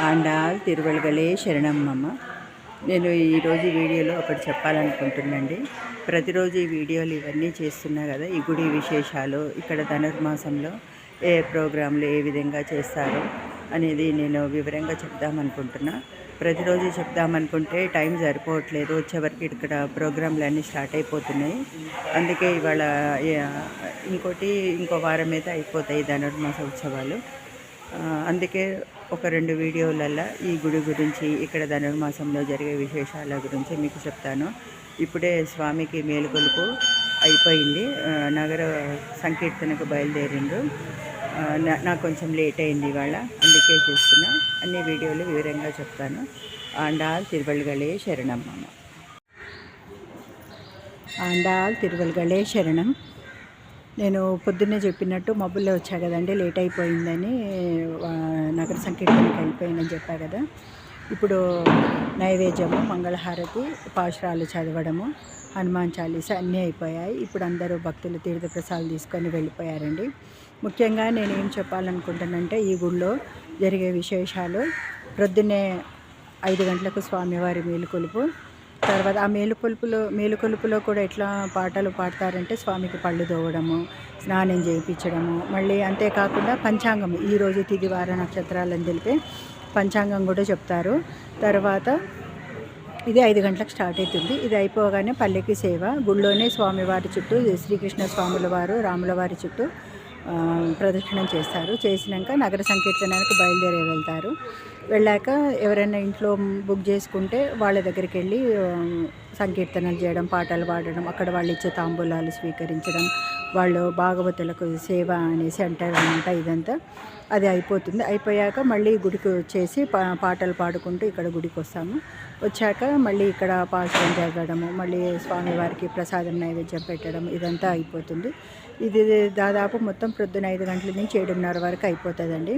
ఆండాల్ తిరువెలగలే శరణమ్మమ్మ. నేను ఈరోజు వీడియోలో ఒకటి చెప్పాలనుకుంటున్నాండి. ప్రతిరోజు ఈ వీడియోలు ఇవన్నీ చేస్తున్నా కదా, ఈ గుడి విశేషాలు, ఇక్కడ ధనుర్మాసంలో ఏ ప్రోగ్రాంలు ఏ విధంగా చేస్తారో అనేది నేను వివరంగా చెప్దామనుకుంటున్నా. ప్రతిరోజు చెప్దామనుకుంటే టైం సరిపోవట్లేదు, వచ్చేవరకు ఇక్కడ ప్రోగ్రాంలు అన్నీ స్టార్ట్ అయిపోతున్నాయి. అందుకే ఇవాళ ఇంకో వారం అయితే అయిపోతాయి ధనుర్మాస ఉత్సవాలు. అందుకే ఒక 2 వీడియోలల్లో ఈ గుడి గురించి, ఇక్కడ ధనుర్మాసంలో జరిగే విశేషాల గురించి మీకు చెప్తాను. ఇప్పుడే స్వామికి మేలుకొలుపు అయిపోయింది, నగర సంకీర్తనకు బయలుదేరిండు. నాకు కొంచెం లేట్ అయింది ఇవాళ, అందుకే చేస్తున్నా. అన్ని వీడియోలు వివరంగా చెప్తాను. ఆండాల్ తిరువెలగలే శరణమ్మ. ఆండాల్ తిరువెలగలే శరణం. నేను పొద్దున్నే చెప్పినట్టు మబ్బుల్లో వచ్చా కదండి, లేట్ అయిపోయిందని నగర సంకీర్తనకి వెళ్ళిపోయిందని చెప్పా కదా. ఇప్పుడు నైవేద్యము, మంగళహారతి, పాశురాలు చదవడము, హనుమాన్ చాలీస అన్నీ అయిపోయాయి. ఇప్పుడు అందరూ భక్తులు తీర్థప్రసాదాలు తీసుకొని వెళ్ళిపోయారండి. ముఖ్యంగా నేను ఏం చెప్పాలనుకుంటానంటే, ఈ గుళ్ళో జరిగే విశేషాలు. ప్రొద్దున్నే 5 గంటలకు స్వామివారి మేలుకొలుపు. తర్వాత ఆ మేలుకొలుపులో కూడా ఎట్లా పాటలు పాడతారంటే, స్వామికి పళ్ళు తోవడము, స్నానం చేయించడము, మళ్ళీ అంతేకాకుండా పంచాంగం, ఈరోజు తిథి వార నక్షత్రాలను తెలిపే పంచాంగం కూడా చెప్తారు. తర్వాత ఇది 5 గంటలకు స్టార్ట్ అవుతుంది. ఇది అయిపోగానే పల్లెకి సేవ గుళ్ళోనే స్వామివారి చుట్టూ, శ్రీకృష్ణ స్వాముల వారు, రాముల వారి చుట్టూ ప్రదక్షిణం చేస్తారు. చేసినాక నగర సంకీర్తనకు బయలుదేరి వెళ్తారు. వెళ్ళాక ఎవరైనా ఇంట్లో బుక్ చేసుకుంటే వాళ్ళ దగ్గరికి వెళ్ళి సంకీర్తనలు చేయడం, పాటలు పాడడం, అక్కడ వాళ్ళు ఇచ్చే తాంబూలాలు స్వీకరించడం, వాళ్ళు భాగవతులకు సేవ అనేసి అంటారు అనమాట. ఇదంతా అది అయిపోతుంది. అయిపోయాక మళ్ళీ గుడికి వచ్చేసి పాటలు పాడుకుంటూ ఇక్కడ గుడికి వస్తాము. వచ్చాక మళ్ళీ ఇక్కడ పాశురం జరగడము, మళ్ళీ స్వామివారికి ప్రసాదం నైవేద్యం పెట్టడం, ఇదంతా అయిపోతుంది. ఇది దాదాపు మొత్తం ప్రొద్దున 5 గంటల నుంచి 7:30 వరకు అయిపోతుందండి.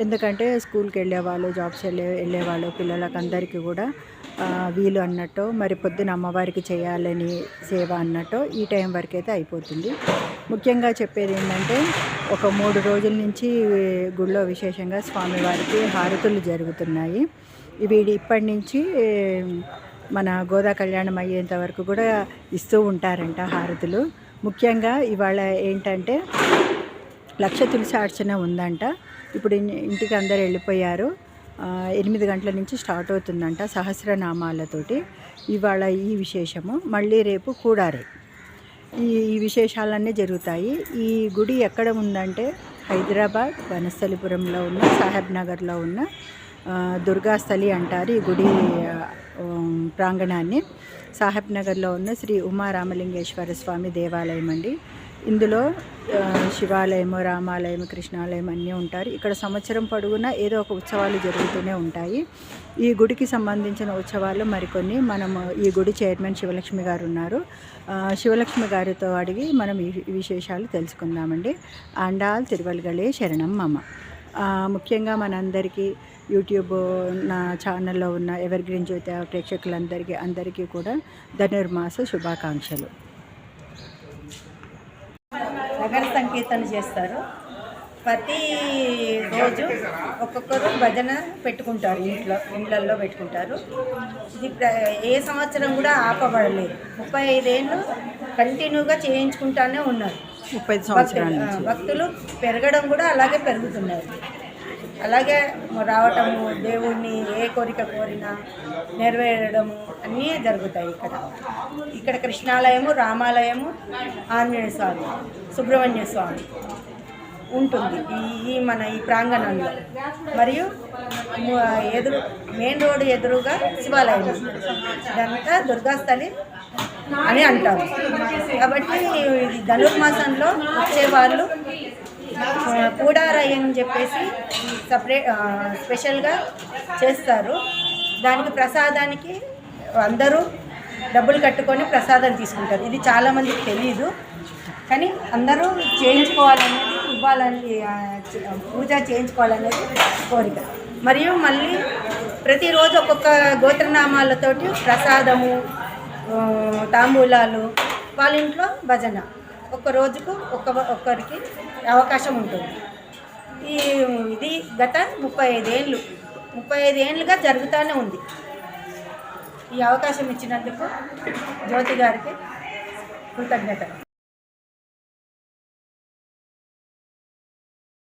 ఎందుకంటే స్కూల్కి వెళ్ళేవాళ్ళు, జాబ్స్ వెళ్ళేవాళ్ళు, పిల్లలకు అందరికీ కూడా వీలు అన్నట్టు, మరి పొద్దున అమ్మవారికి చేయాలని సేవ అన్నట్టు ఈ టైం వరకు అయితే అయిపోతుంది. ముఖ్యంగా చెప్పేది ఏంటంటే, ఒక 3 రోజుల నుంచి గుళ్ళో విశేషంగా స్వామివారికి హారతులు జరుగుతున్నాయి. ఇవి ఇప్పటి నుంచి మన గోదా కళ్యాణం అయ్యేంత వరకు కూడా ఇస్తూ ఉంటారంట హారతులు. ముఖ్యంగా ఇవాళ ఏంటంటే లక్ష తులసి అర్చన ఉందంట. ఇప్పుడు ఇంటికి అందరు వెళ్ళిపోయారు. 8 గంటల నుంచి స్టార్ట్ అవుతుందంట సహస్రనామాలతోటి. ఇవాళ ఈ విశేషము. మళ్ళీ రేపు కూడారే ఈ విశేషాలన్నీ జరుగుతాయి. ఈ గుడి ఎక్కడ ఉందంటే, హైదరాబాద్ వనస్థలిపురంలో ఉన్న, సాహెబ్ నగర్లో ఉన్న దుర్గాస్థలి అంటారు ఈ గుడి ప్రాంగణాన్ని. సాహెబ్ నగర్లో ఉన్న శ్రీ ఉమారామలింగేశ్వర స్వామి దేవాలయం అండి. ఇందులో శివాలయము, రామాలయం, కృష్ణాలయం అన్నీ ఉంటారు. ఇక్కడ సంవత్సరం పొడుగునా ఏదో ఒక ఉత్సవాలు జరుగుతూనే ఉంటాయి. ఈ గుడికి సంబంధించిన ఉత్సవాలు మరికొన్ని మనము, ఈ గుడి చైర్మన్ శివలక్ష్మి గారు ఉన్నారు, శివలక్ష్మి గారితో అడిగి మనం ఈ విశేషాలు తెలుసుకుందామండి. ఆండాల్ తిరువెలగలే శరణం మమ. ముఖ్యంగా మనందరికీ యూట్యూబ్ నా ఛానల్లో ఉన్న ఎవర్ గ్రీన్ జ్యోతి అందరికీ కూడా ధనుర్మాస శుభాకాంక్షలు. నగర సంకీర్తన చేస్తారు. ప్రతి రోజు ఒక్కొక్కరు భజన పెట్టుకుంటారు, ఇండ్లల్లో పెట్టుకుంటారు. ఇది ఏ సంవత్సరం కూడా ఆపబడలేదు. 35 ఏళ్ళు కంటిన్యూగా చేయించుకుంటానే ఉన్నారు. 30 సంవత్సరాల నుంచి భక్తులు పెరగడం కూడా అలాగే పెరుగుతున్నారు. అలాగే రావటము, దేవుణ్ణి ఏ కోరిక కోరినా నెరవేరడము అన్నీ జరుగుతాయి. ఇక్కడ కృష్ణాలయము, రామాలయము, ఆంజనేయ స్వామి, సుబ్రహ్మణ్య స్వామి ఉంటుంది మన ఈ ప్రాంగణంలో. మరియు మెయిన్ రోడ్డు ఎదురుగా శివాలయం, ఇదంతా దుర్గాస్థలి అని అంటారు. కాబట్టి ధనుర్మాసంలో వచ్చేవాళ్ళు కూడారయ్య అని చెప్పేసి స్పెషల్గా చేస్తారు. దానికి ప్రసాదానికి అందరూ డబ్బులు కట్టుకొని ప్రసాదం తీసుకుంటారు. ఇది చాలామందికి తెలియదు, కానీ అందరూ చేయించుకోవాలనేది, ఇవ్వాలని, పూజ చేయించుకోవాలనేది కోరిక. మరియు మళ్ళీ ప్రతిరోజు ఒక్కొక్క గోత్రనామాలతోటి ప్రసాదము, తాంబూలాలు, వాళ్ళ ఇంట్లో భజన, ఒక్క రోజుకు ఒక్కరికి అవకాశం ఉంటుంది. ఇది గత 35 ఏళ్ళు 35 ఏళ్ళుగా జరుగుతూనే ఉంది. ఈ అవకాశం ఇచ్చినందుకు జ్యోతి గారికి కృతజ్ఞతలు.